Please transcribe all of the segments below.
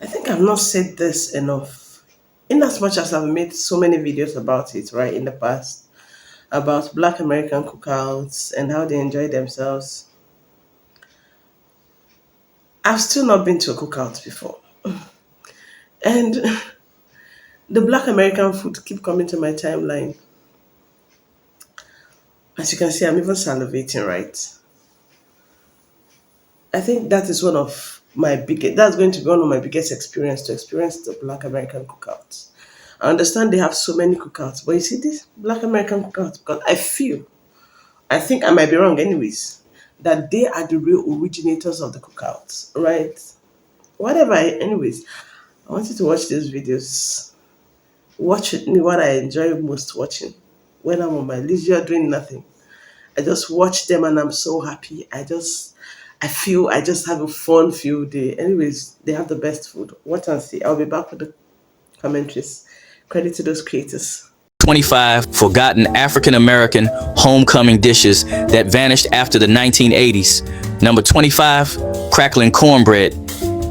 I think I've not said this enough. In as much as I've made so many videos about it, right, in the past, about Black American cookouts and how they enjoy themselves, I've still not been to a cookout before. And the Black American food keep coming to my timeline. As you can see, I'm even salivating, right? I think that is one of my biggest, that's going to be one of my biggest experience to experience the Black American cookouts. I understand they have so many cookouts, but you see this Black American cookouts, because I think I might be wrong anyways, that they are the real originators of the cookouts, right? Whatever, anyways, I want you to watch these videos. Watch it, what I enjoy most watching when I'm on my leisure doing nothing. I just watch them and I'm so happy. I just have a fun few day. Anyways, they have the best food. Watch and see. I'll be back with the commentaries. Credit to those creators. 25 forgotten African American homecoming dishes that vanished after the 1980s. Number 25, crackling cornbread.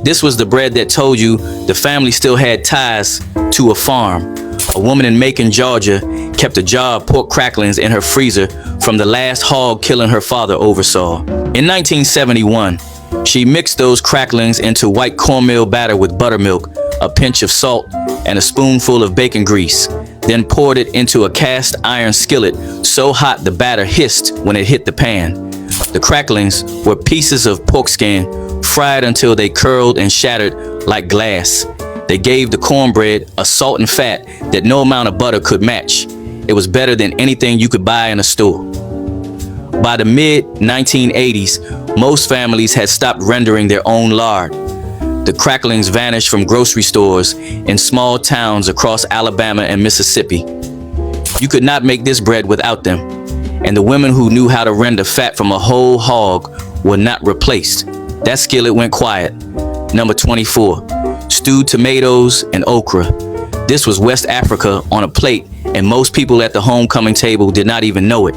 This was the bread that told you the family still had ties to a farm. A woman in Macon, Georgia, kept a jar of pork cracklings in her freezer from the last hog killing her father oversaw. In 1971, she mixed those cracklings into white cornmeal batter with buttermilk, a pinch of salt, and a spoonful of bacon grease, then poured it into a cast iron skillet so hot the batter hissed when it hit the pan. The cracklings were pieces of pork skin fried until they curled and shattered like glass. They gave the cornbread a salt and fat that no amount of butter could match. It was better than anything you could buy in a store. By the mid-1980s, most families had stopped rendering their own lard. The cracklings vanished from grocery stores in small towns across Alabama and Mississippi. You could not make this bread without them, and the women who knew how to render fat from a whole hog were not replaced. That skillet went quiet. Number 24, stewed tomatoes and okra. This was West Africa on a plate, and most people at the homecoming table did not even know it.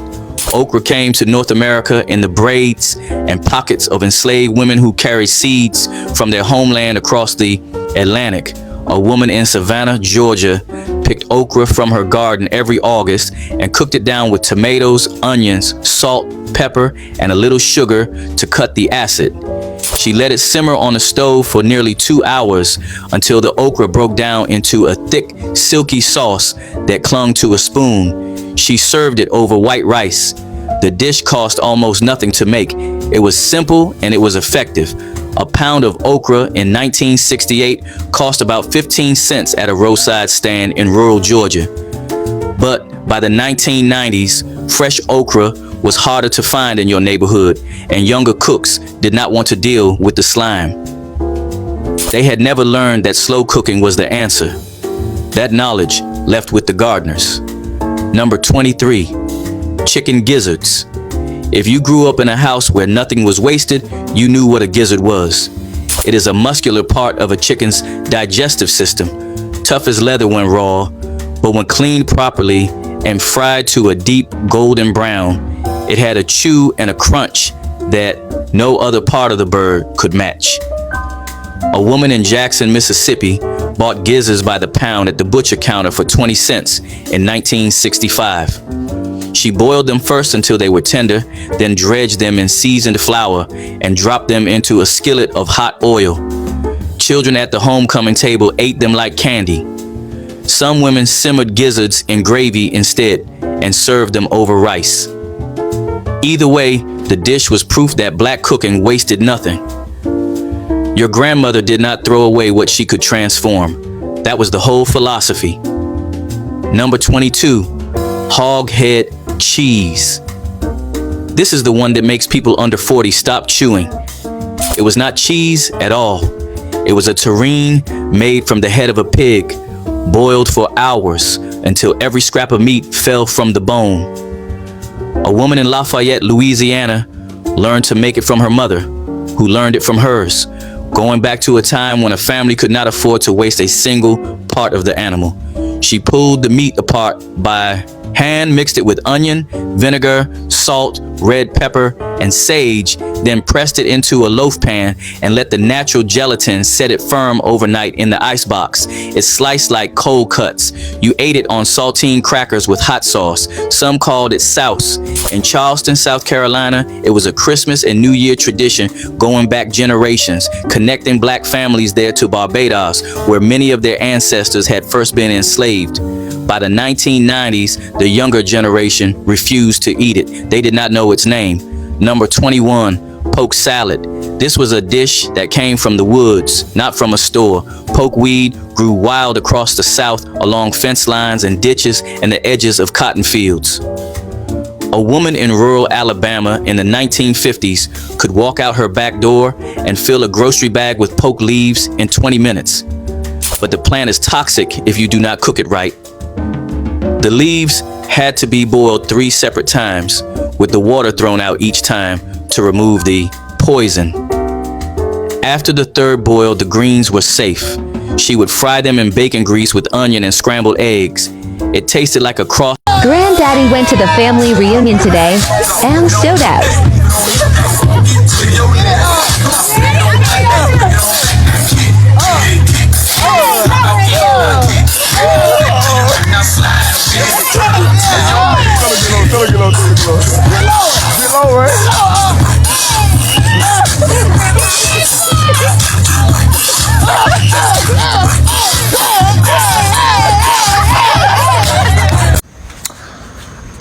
Okra came to North America in the braids and pockets of enslaved women who carried seeds from their homeland across the Atlantic. A woman in Savannah, Georgia, picked okra from her garden every August and cooked it down with tomatoes, onions, salt, pepper, and a little sugar to cut the acid. She let it simmer on the stove for nearly 2 hours until the okra broke down into a thick, silky sauce that clung to a spoon. She served it over white rice. The dish cost almost nothing to make. It was simple and it was effective. A pound of okra in 1968 cost about 15 cents at a roadside stand in rural Georgia. But by the 1990s, fresh okra was harder to find in your neighborhood, and younger cooks did not want to deal with the slime. They had never learned that slow cooking was the answer. That knowledge left with the gardeners. Number 23, chicken gizzards. If you grew up in a house where nothing was wasted, you knew what a gizzard was. It is a muscular part of a chicken's digestive system, tough as leather when raw, but when cleaned properly and fried to a deep golden brown, it had a chew and a crunch that no other part of the bird could match. A woman in Jackson, Mississippi, bought gizzards by the pound at the butcher counter for 20 cents in 1965. She boiled them first until they were tender, then dredged them in seasoned flour and dropped them into a skillet of hot oil. Children at the homecoming table ate them like candy. Some women simmered gizzards in gravy instead and served them over rice. Either way, the dish was proof that black cooking wasted nothing. Your grandmother did not throw away what she could transform. That was the whole philosophy. Number 22, hog head cheese. This is the one that makes people under 40 stop chewing. It was not cheese at all. It was a terrine made from the head of a pig, boiled for hours until every scrap of meat fell from the bone. A woman in Lafayette, Louisiana, learned to make it from her mother, who learned it from hers, going back to a time when a family could not afford to waste a single part of the animal. She pulled the meat apart by Hand mixed it with onion, vinegar, salt, red pepper, and sage, then pressed it into a loaf pan and let the natural gelatin set it firm overnight in the ice box. It's sliced like cold cuts. You ate it on saltine crackers with hot sauce. Some called it souse. In Charleston, South Carolina, it was a Christmas and New Year tradition going back generations, connecting black families there to Barbados, where many of their ancestors had first been enslaved. By the 1990s, the younger generation refused to eat it. They did not know its name. Number 21, poke salad. This was a dish that came from the woods, not from a store. Pokeweed grew wild across the South along fence lines and ditches and the edges of cotton fields. A woman in rural Alabama in the 1950s could walk out her back door and fill a grocery bag with poke leaves in 20 minutes. But the plant is toxic if you do not cook it right. The leaves had to be boiled 3 separate times, with the water thrown out each time to remove the poison. After the third boil, the greens were safe. She would fry them in bacon grease with onion and scrambled eggs. It tasted like a cross. Granddaddy went to the family reunion today and showed out.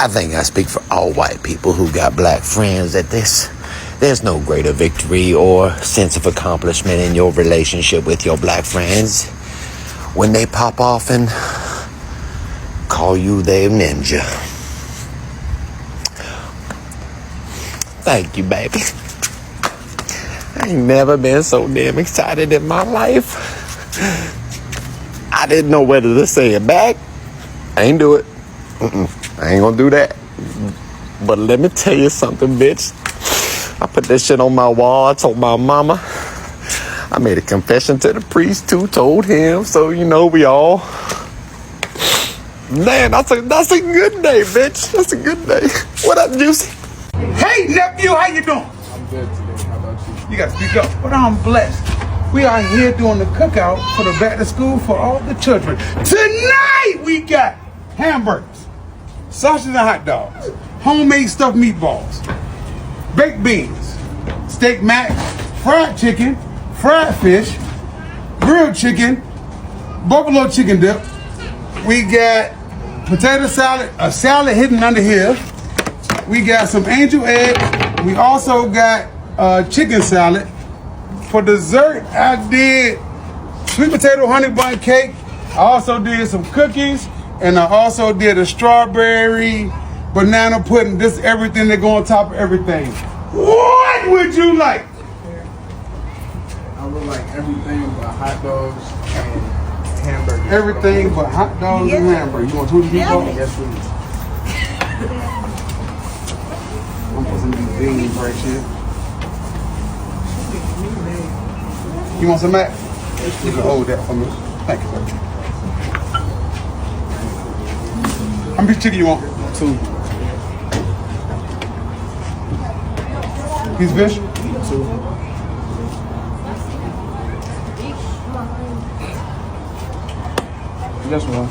I think I speak for all white people who got black friends that there's no greater victory or sense of accomplishment in your relationship with your black friends when they pop off and call you their ninja. Thank you, baby. I ain't never been so damn excited in my life. I didn't know whether to say it back. I ain't do it. I ain't gonna do that. But let me tell you something, bitch. I put that shit on my wall. I told my mama. I made a confession to the priest too, told him. So, you know, we all... Man, that's a good day, bitch. That's a good day. What up, Juicy? Hey, nephew, how you doing? I'm good today. How about you? You gotta speak up. But I'm blessed. We are here doing the cookout for the back to school for all the children. Tonight we got hamburgers, sausages and hot dogs, homemade stuffed meatballs, baked beans, steak mac, fried chicken, fried fish, grilled chicken, buffalo chicken dip. We got potato salad, a salad hidden under here. We got some angel egg. We also got chicken salad. For dessert, I did sweet potato honey bun cake. I also did some cookies, and I also did a strawberry banana pudding. This is everything that go on top of everything. What would you like? I would like everything but hot dogs and hamburgers. Everything but hot dogs and hamburgers. You want two meatballs? Yes, please. I'm putting these beans right here. You want some mac? You can hold that for me. Thank you, sir. How many chicken you want? 2. Piece of fish? 2. Just one.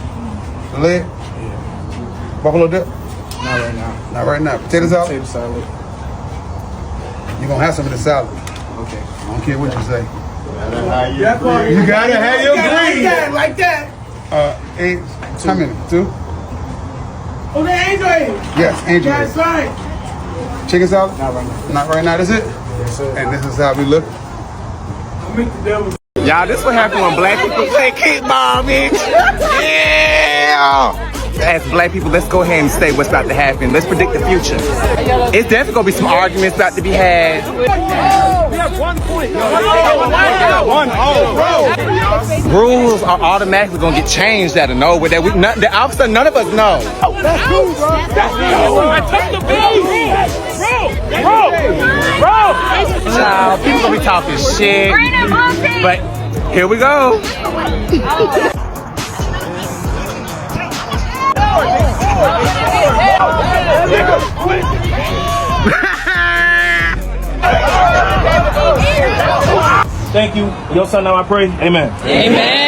The leg? Yeah. Buffalo dip? Not right now. Not right now. Potato salad? Potato salad. You're going to have some of the salad. Okay. I don't care what you say. You You got to have your green. like that. 8. How many? 2? Oh, the angel egg. Yes, angel egg. Right. Chicken salad? Not right now. Not right now. That's it? Yes, sir. And this is how we look. Y'all, this what happen when black people play kickball, bitch. Yeah! As black people, let's go ahead and say what's about to happen. Let's predict the future. It's definitely gonna be some arguments about to be had. We have 1 point. Rules are automatically gonna get changed out of nowhere. That we, all of a sudden, none of us know. That's cool, bro. I took the bro. Child, people gonna be talking shit. But here we go. Thank you. Your son now I pray. Amen. Amen.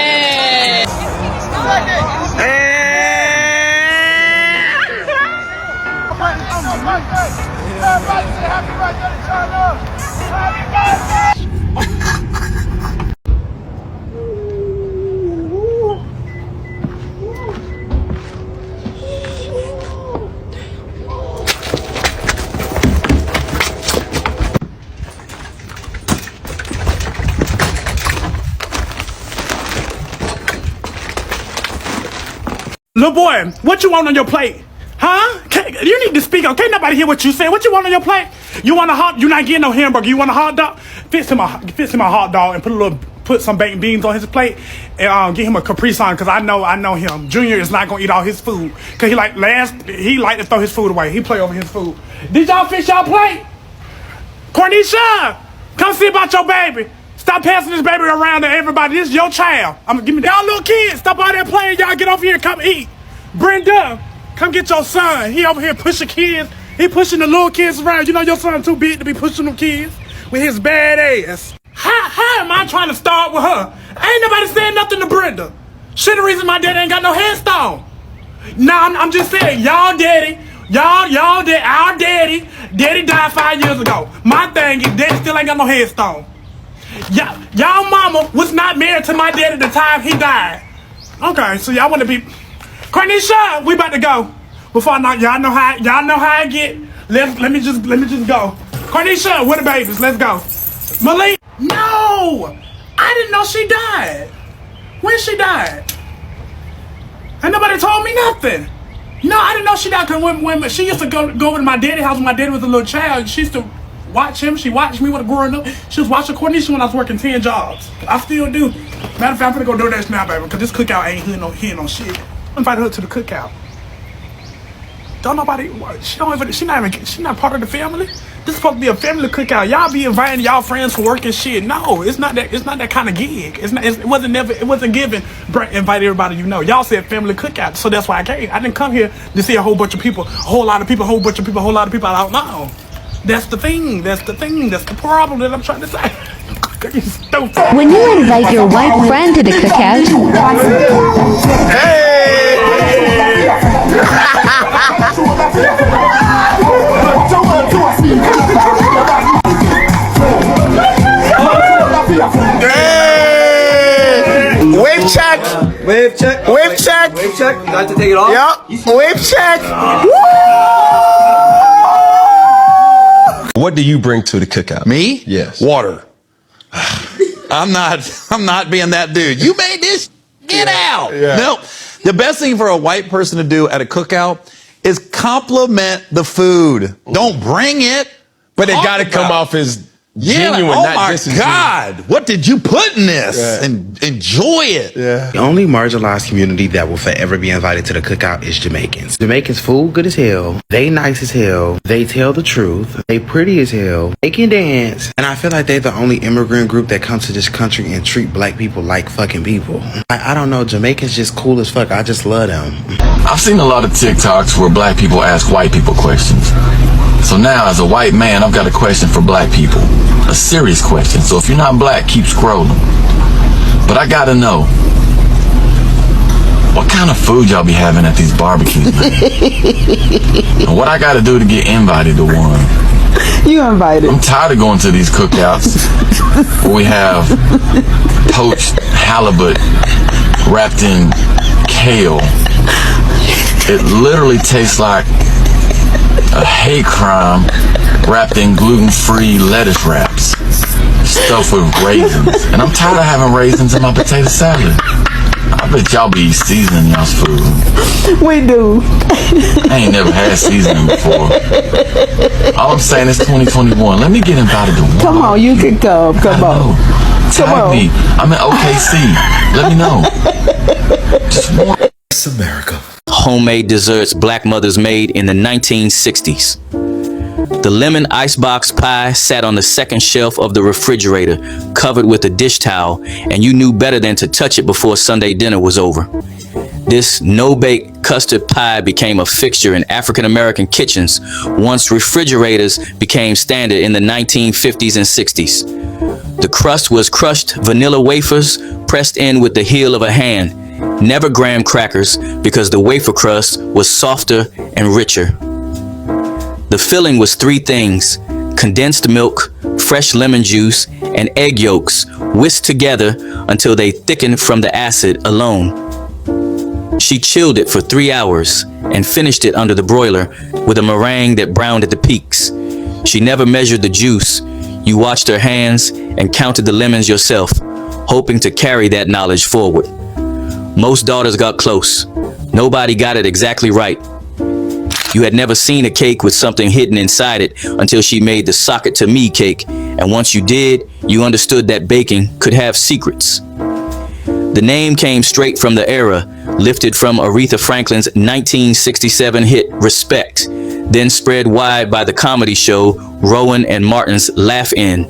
Little boy, what you want on your plate? Huh? You need to speak up. Can't nobody hear what you say. What you want on your plate? You want a hot? You not getting no hamburger. You want a hot dog? Fix him a hot dog and put some baked beans on his plate and get him a Capri Sun because I know him. Junior is not gonna eat all his food because he like to throw his food away. He play over his food. Did y'all fix y'all plate? Cornisha, come see about your baby. Stop passing this baby around to everybody. This is your child. Give me y'all little kids. Stop all that playing. Y'all get over here and come eat. Brenda, come get your son. He over here pushing kids. He pushing the little kids around. You know your son too big to be pushing them kids with his bad ass. How am I trying to start with her? Ain't nobody saying nothing to Brenda. She the reason my daddy ain't got no headstone. Nah, I'm just saying, our daddy died 5 years ago. My thing is, daddy still ain't got no headstone. Y'all mama was not married to my dad at the time he died. Okay, so y'all want to be... Cornisha, we about to go. Before I knock, y'all know how I get. Let me just go. Cornisha, where the babies? Let's go. Malik, no, I didn't know she died. When she died? Ain't nobody told me nothing. No, I didn't know she died because when she used to go over to my daddy's house when my daddy was a little child. She used to watch him. She watched me when I was growing up. She was watching Cornisha when I was working 10 jobs. I still do. Matter of fact, I'm gonna go do that now, baby, because this cookout ain't hearing no shit. I invited her to the cookout. Don't nobody. She not part of the family. This is supposed to be a family cookout. Y'all be inviting y'all friends for work and shit. No, it's not that. It's not that kind of gig. It wasn't given. Invite everybody you know. Y'all said family cookout, so that's why I came. I didn't come here to see a whole bunch of people, a whole lot of people, a whole bunch of people, a whole lot of people. I don't know. That's the thing. That's the problem that I'm trying to say. When you invite your white friend to the cookout, Wave check. Wave check. Wave check. Wave check. Got to take it off. Yep. Wave check. What do you bring to the cookout? Me? Yes. Water. I'm not being that dude. You made this? Get out. Yeah. No. The best thing for a white person to do at a cookout is compliment the food. Don't bring it. But it got to come off as Yeah, genuine, oh not my just as God, what did you put in this? Yeah. And enjoy it. Yeah. The only marginalized community that will forever be invited to the cookout is Jamaicans. Jamaicans food good as hell. They nice as hell. They tell the truth. They pretty as hell. They can dance. And I feel like they're the only immigrant group that comes to this country and treat black people like fucking people. I don't know, Jamaicans just cool as fuck. I just love them. I've seen a lot of TikToks where black people ask white people questions. So now, as a white man, I've got a question for black people. A serious question. So if you're not black, keep scrolling. But I gotta know, what kind of food y'all be having at these barbecues, man? And what I gotta do to get invited to one? You invited. I'm tired of going to these cookouts where we have poached halibut wrapped in kale. It literally tastes like a hate crime wrapped in gluten-free lettuce wraps, stuffed with raisins. And I'm tired of having raisins in my potato salad. I bet y'all be seasoning y'all's food. We do. I ain't never had seasoning before. All I'm saying is 2021. Let me get invited to one. Come on, you can come. Come on. Tag me. I'm in OKC. Let me know. Just one. It's America. Homemade desserts black mothers made in the 1960s. The lemon icebox pie sat on the second shelf of the refrigerator, covered with a dish towel, and you knew better than to touch it before Sunday dinner was over. This no-bake custard pie became a fixture in African-American kitchens once refrigerators became standard in the 1950s and 60s. The crust was crushed vanilla wafers pressed in with the heel of a hand, never graham crackers because the wafer crust was softer and richer. The filling was three things: condensed milk, fresh lemon juice, and egg yolks whisked together until they thickened from the acid alone. She chilled it for 3 hours and finished it under the broiler with a meringue that browned at the peaks. She never measured the juice. You watched her hands and counted the lemons yourself, hoping to carry that knowledge forward. Most daughters got close. Nobody got it exactly right. You had never seen a cake with something hidden inside it until she made the sock it to me cake, and once you did, you understood that baking could have secrets. The name came straight from the era, lifted from Aretha Franklin's 1967 hit Respect, then spread wide by the comedy show Rowan and Martin's Laugh In.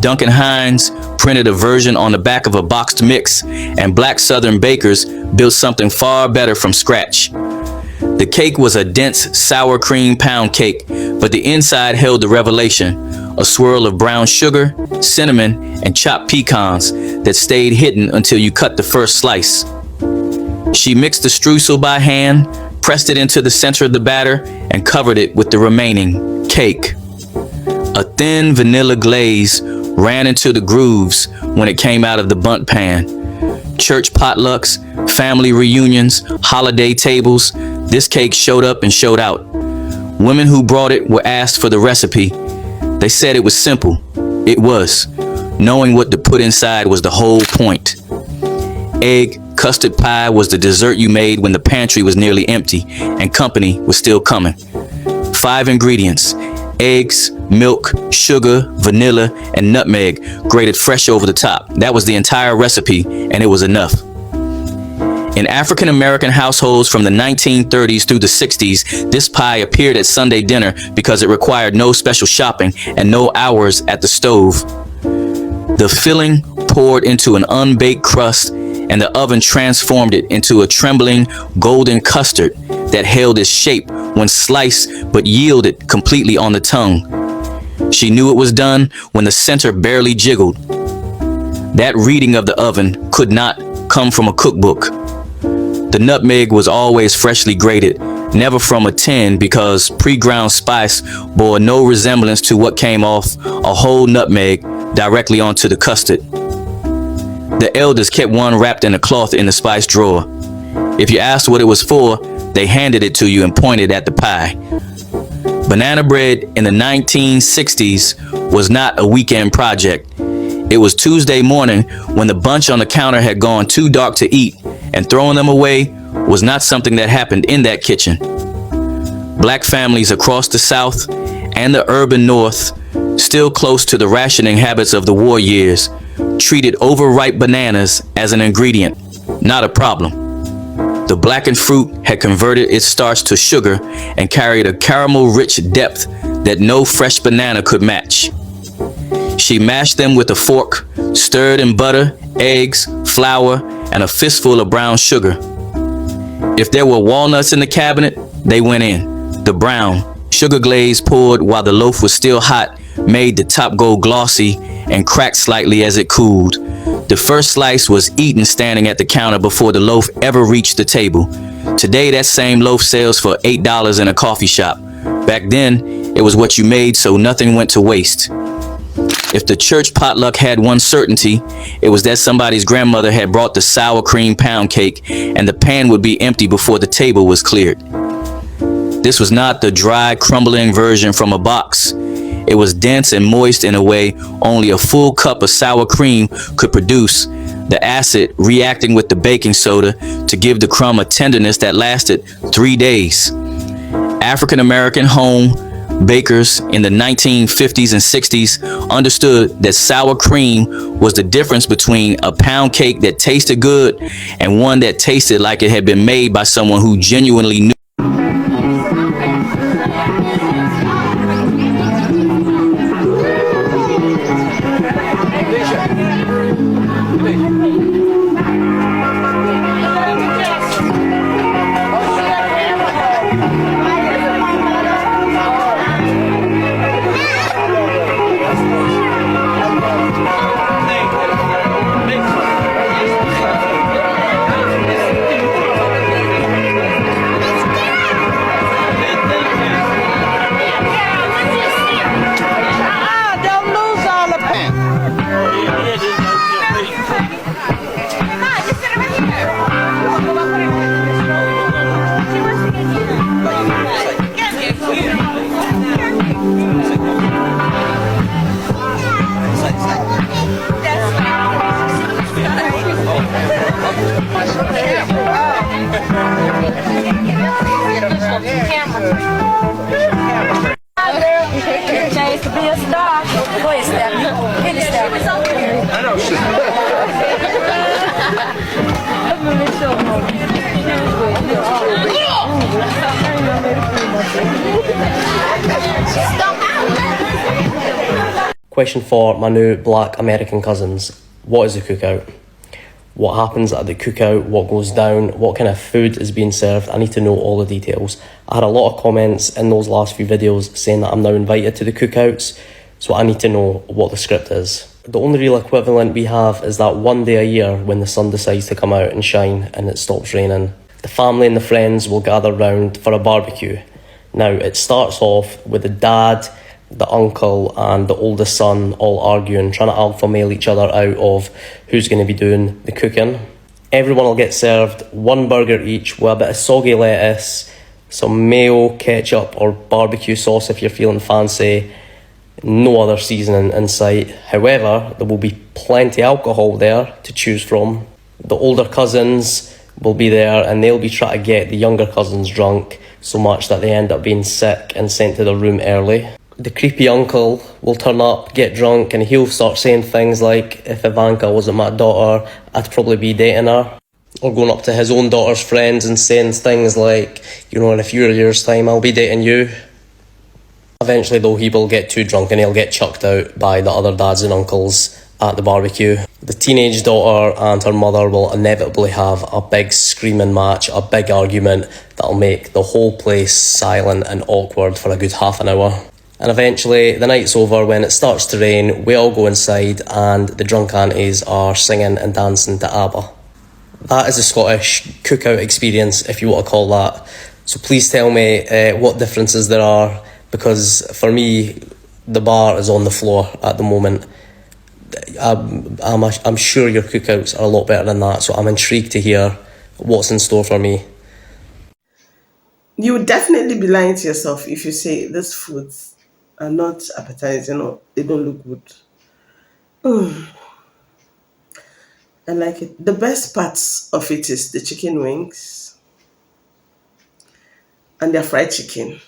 Duncan Hines printed a version on the back of a boxed mix, and Black Southern bakers built something far better from scratch. The cake was a dense sour cream pound cake, but the inside held the revelation: a swirl of brown sugar, cinnamon, and chopped pecans that stayed hidden until you cut the first slice. She mixed the streusel by hand, pressed it into the center of the batter, and covered it with the remaining cake. A thin vanilla glaze ran into the grooves when it came out of the bundt pan. Church potlucks, family reunions, holiday tables, this cake showed up and showed out. Women who brought it were asked for the recipe. They said it was simple. It was. Knowing what to put inside was the whole point. Egg custard pie was the dessert you made when the pantry was nearly empty and company was still coming. 5 ingredients: eggs, milk, sugar, vanilla, and nutmeg grated fresh over the top. That was the entire recipe, and it was enough. In African American households from the 1930s through the 60s, this pie appeared at Sunday dinner because it required no special shopping and no hours at the stove. The filling poured into an unbaked crust, and the oven transformed it into a trembling golden custard that held its shape when sliced but yielded completely on the tongue. She knew it was done when the center barely jiggled. That reading of the oven could not come from a cookbook. The nutmeg was always freshly grated, never from a tin, because pre-ground spice bore no resemblance to what came off a whole nutmeg directly onto the custard. The elders kept one wrapped in a cloth in the spice drawer. If you asked what it was for, they handed it to you and pointed at the pie. Banana bread in the 1960s was not a weekend project. It was Tuesday morning when the bunch on the counter had gone too dark to eat, and throwing them away was not something that happened in that kitchen. Black families across the South and the urban North, still close to the rationing habits of the war years, treated overripe bananas as an ingredient, not a problem. The blackened fruit had converted its starch to sugar and carried a caramel-rich depth that no fresh banana could match. She mashed them with a fork, stirred in butter, eggs, flour, and a fistful of brown sugar. If there were walnuts in the cabinet, they went in. The brown, sugar glaze poured while the loaf was still hot made the top go glossy and cracked slightly as it cooled. The first slice was eaten standing at the counter before the loaf ever reached the table. Today, that same loaf sells for $8 in a coffee shop. Back then, it was what you made, so nothing went to waste. If the church potluck had one certainty, it was that somebody's grandmother had brought the sour cream pound cake, and the pan would be empty before the table was cleared. This was not the dry, crumbling version from a box. It was dense and moist in a way only a full cup of sour cream could produce, the acid reacting with the baking soda to give the crumb a tenderness that lasted 3 days. African American home bakers in the 1950s and 60s understood that sour cream was the difference between a pound cake that tasted good and one that tasted like it had been made by someone who genuinely knew. Chance to be a star. Go ahead, Stephanie. Hit it, Stephanie. I know. Question for my new black American cousins. What is a cookout? What happens at the cookout? What goes down? What kind of food is being served? I need to know all the details. I had a lot of comments in those last few videos saying that I'm now invited to the cookouts, so I need to know what the script is. The only real equivalent we have is that one day a year when the sun decides to come out and shine and it stops raining. The family and the friends will gather round for a barbecue. Now, it starts off with the dad, the uncle and the oldest son all arguing, trying to alpha male each other out of who's going to be doing the cooking. Everyone will get served one burger each with a bit of soggy lettuce, some mayo, ketchup or barbecue sauce if you're feeling fancy. No other seasoning in sight. However, there will be plenty of alcohol there to choose from. The older cousins will be there and they'll be trying to get the younger cousins drunk so much that they end up being sick and sent to their room early. The creepy uncle will turn up, get drunk, and he'll start saying things like, if Ivanka wasn't my daughter, I'd probably be dating her. Or going up to his own daughter's friends and saying things like, you know, in a few years' time, I'll be dating you. Eventually, though, he will get too drunk and he'll get chucked out by the other dads and uncles at the barbecue. The teenage daughter and her mother will inevitably have a big screaming match, a big argument that'll make the whole place silent and awkward for a good half an hour. And eventually, the night's over. When it starts to rain, we all go inside and the drunk aunties are singing and dancing to ABBA. That is a Scottish cookout experience, if you want to call that. So please tell me what differences there are, because for me, the bar is on the floor at the moment. I'm sure your cookouts are a lot better than that, so I'm intrigued to hear what's in store for me. You would definitely be lying to yourself if you say these foods are not appetizing or they don't look good. I like it. The best parts of it is the chicken wings and their fried chicken.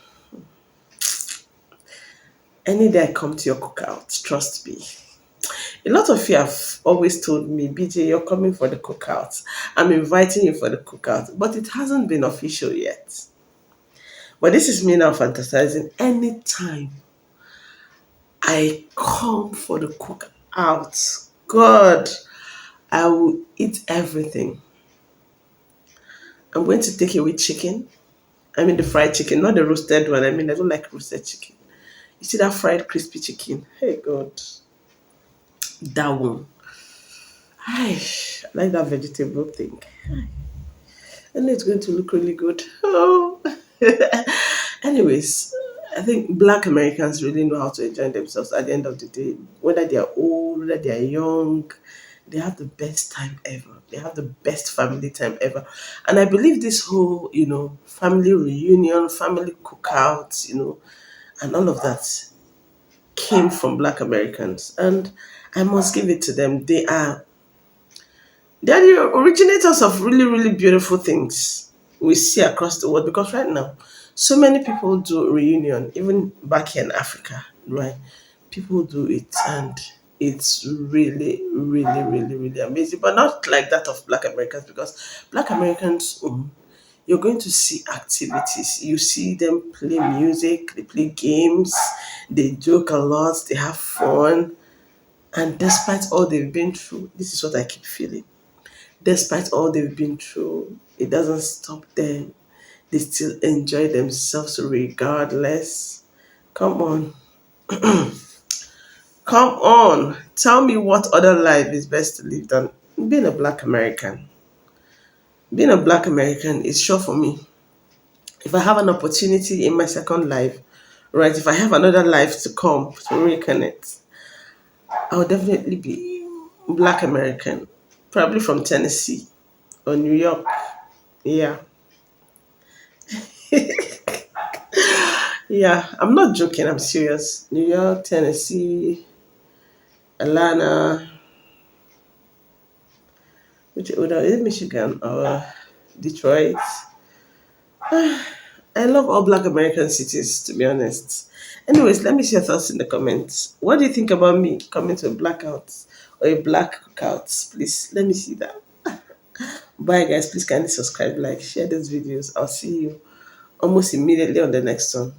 Any day I come to your cookout, trust me. A lot of you have always told me, BJ, you're coming for the cookout. I'm inviting you for the cookout, but it hasn't been official yet. But this is me now fantasizing. Anytime I come for the cookout, God, I will eat everything. I'm going to take away chicken. I mean the fried chicken, not the roasted one. I mean, I don't like roasted chicken. You see that fried crispy chicken? Hey, God. That one. I like that vegetable thing. And it's going to look really good. Oh. Anyways, I think black Americans really know how to enjoy themselves at the end of the day. Whether they are old, whether they are young, they have the best time ever. They have the best family time ever. And I believe this whole, family reunion, family cookouts, and all of that came from black Americans. And I must give it to them. They are the originators of really, really beautiful things we see across the world, because right now, so many people do reunion, even back here in Africa, right? People do it and it's really, really, really, really amazing. But not like that of Black Americans, because Black Americans, you're going to see activities. You see them play music, they play games, they joke a lot, they have fun. And despite all they've been through, this is what I keep feeling. Despite all they've been through, it doesn't stop them. They still enjoy themselves regardless. Come on. Come on. Tell me what other life is best to live than being a black American. Being a black American is sure for me. If I have an opportunity in my second life, right, if I have another life to come to reconnect, I would definitely be black American. Probably from Tennessee or New York. Yeah. Yeah, I'm not joking, I'm serious. New York, Tennessee, Atlanta. Which other is it Michigan or Detroit? I love all Black American cities, to be honest. Anyways, let me see your thoughts in the comments. What do you think about me coming to a blackout or a black cookout? Please let me see that. Bye, guys. Please kindly subscribe, like, share these videos. I'll see you almost immediately on the next one.